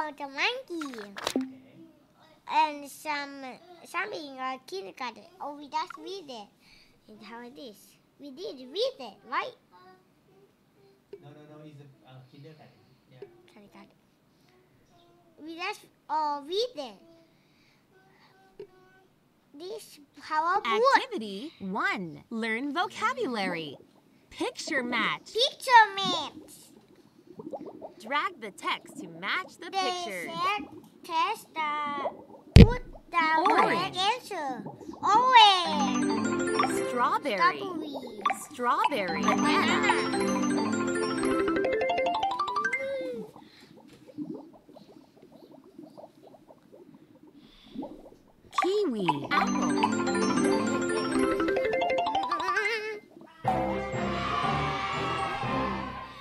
about a monkey. And some in kindergarten. Oh, we just read it. And how it is. We did read it, right? No, it's a kindergarten. Yeah. Kindergarten. We just read it. This PowerPoint. Activity 1. Learn vocabulary. Picture match. Picture match. Drag the text to match the They picture. said test put the correct Orange. answer. Orange. Strawberry. Strawberry. Banana. Kiwi. Apple.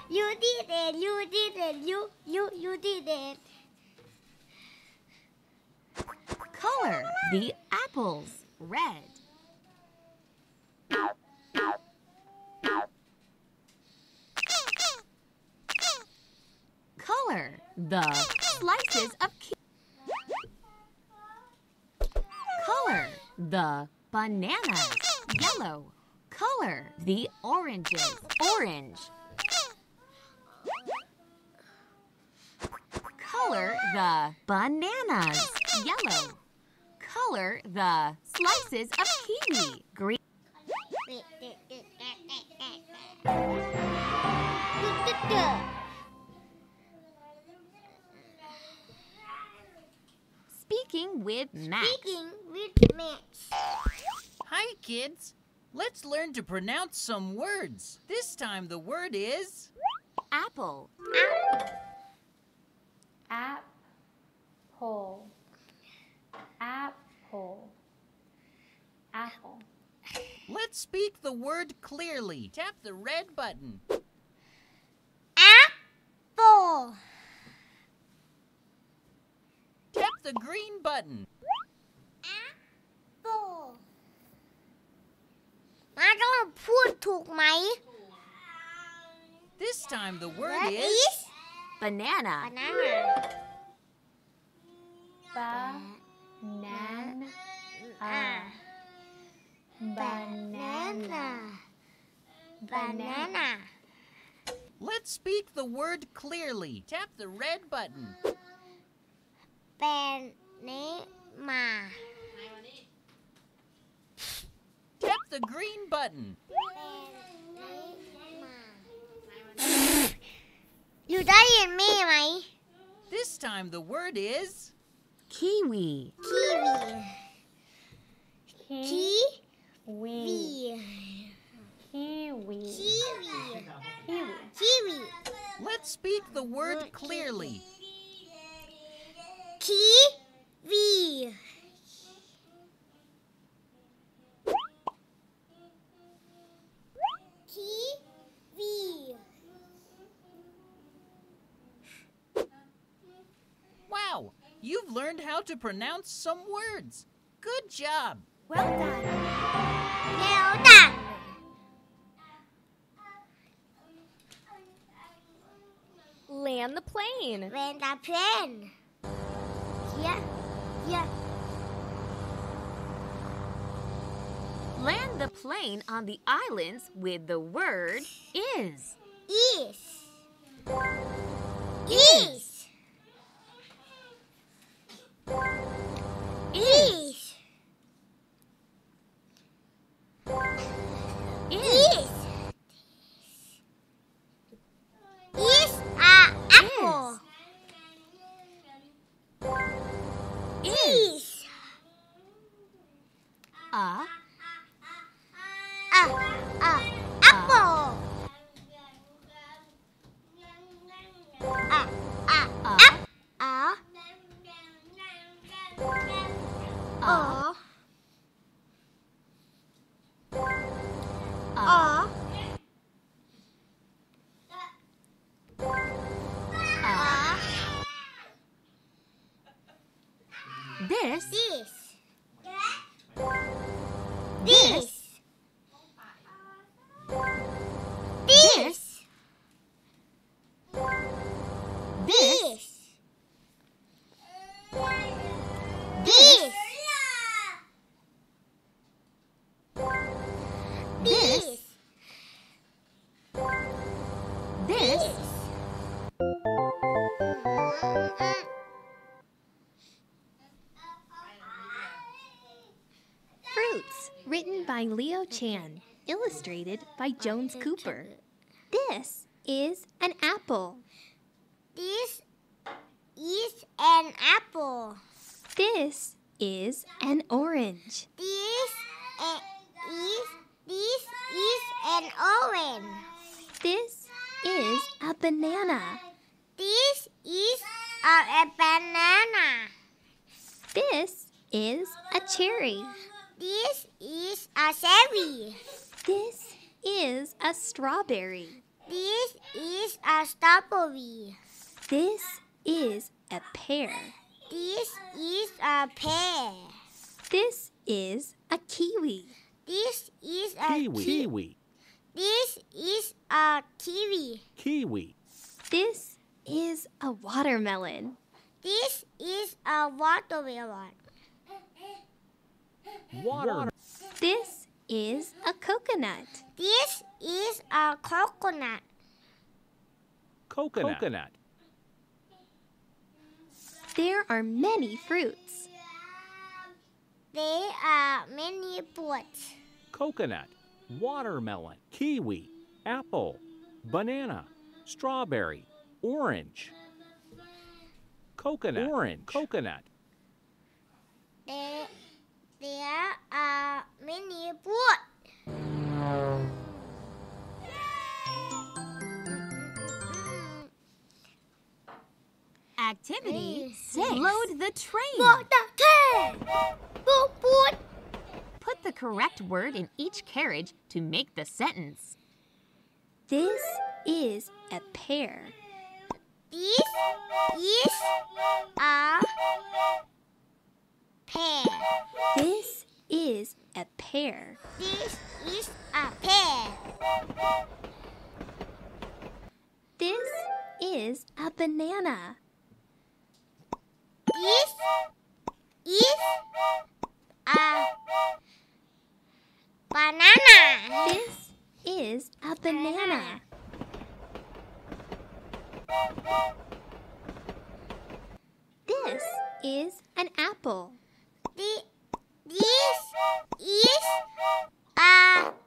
You did it. You did it. You did it. Color the apples red. Color the slices of Color the bananas yellow. Color the oranges orange. Color the bananas yellow. Color the slices of kiwi green. Speaking with Max. Speaking with Max. Hi, kids. Let's learn to pronounce some words. This time the word is... Apple. Apple. Apple. Apple. Let's speak the word clearly. Tap the red button. Apple. Tap the green button. Apple. มาต้องพูดถูกไหม This time the word What is... is Banana. banana? Banana. Banana. Banana. Let's speak the word clearly. Tap the red button. Banana. Tap the green button. อยู่ได้ยินมี่ไหม This time the word is... Kiwi. Kiwi. Kiwi. Kiwi. Kiwi. Kiwi. Kiwi. Let's speak the word clearly. Kiwi. Kiwi. Wow, you've learned how to pronounce some words. Good job. Well done. Well done. Land the plane. When the plane. Here. Land the plane on the islands with the word is. Is. Is. Is. Is. Is a apple. Is. Apple. This. This. This. This. This. Written by Leo Chan. Illustrated by Jones Cooper. This is an apple. This is an apple. This is an orange. This is an orange. This is a banana. This is a banana. This is a cherry. This is a cherry. This is a strawberry. This is a strawberry. This is a pear. This is a pear. This is a kiwi. This is a Kiwi. This is a kiwi. Kiwi. This is a watermelon. This is a watermelon. Water. This is a coconut. This is a coconut. Coconut. There are many fruits. There are many fruits. Coconut. Watermelon. Kiwi. Apple. Banana. Strawberry. Orange. Coconut. Orange. Coconut. There are many fruits. Activity 6. Six. Load the train. What the train? Boot. Put the correct word in each carriage to make the sentence. This is a pear. This is a pear. This is a pear. This is a pear. This is a banana. This is a banana. This is a banana. This is an apple. This is an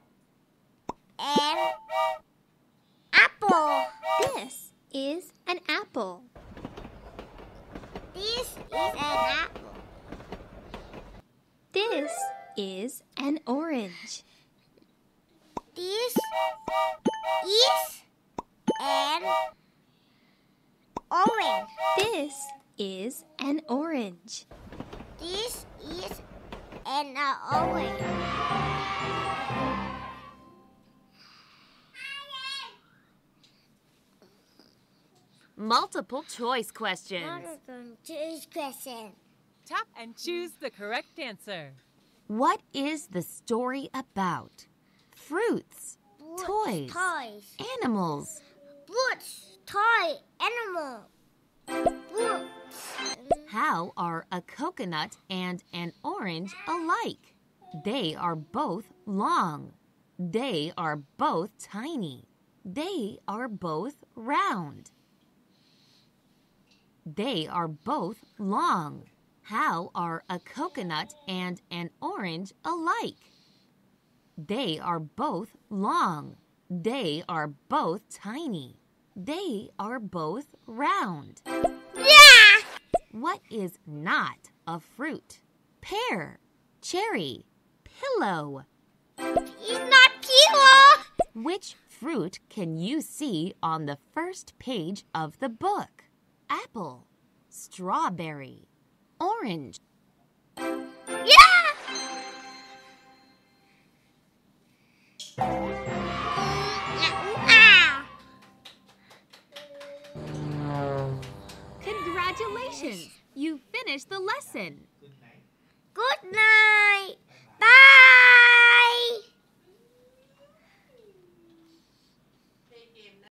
apple. This is an apple. This is an apple. This is an orange. This is an orange. This is an orange. This is an orange. Multiple choice questions. Choose question. Tap and choose the correct answer. What is the story about? Fruits, Boots, toys, toys. animals. Boots, toy, animal. Boots. How are a coconut and an orange alike? They are both long. They are both tiny. They are both round. They are both long. How are a coconut and an orange alike? They are both long. They are both tiny. They are both round. Yeah! What is not a fruit? Pear, cherry, pillow. It's not pillow. Which fruit can you see on the first page of the book? Apple, strawberry, orange. Yeah! Congratulations! You finished the lesson. Good night. Good night.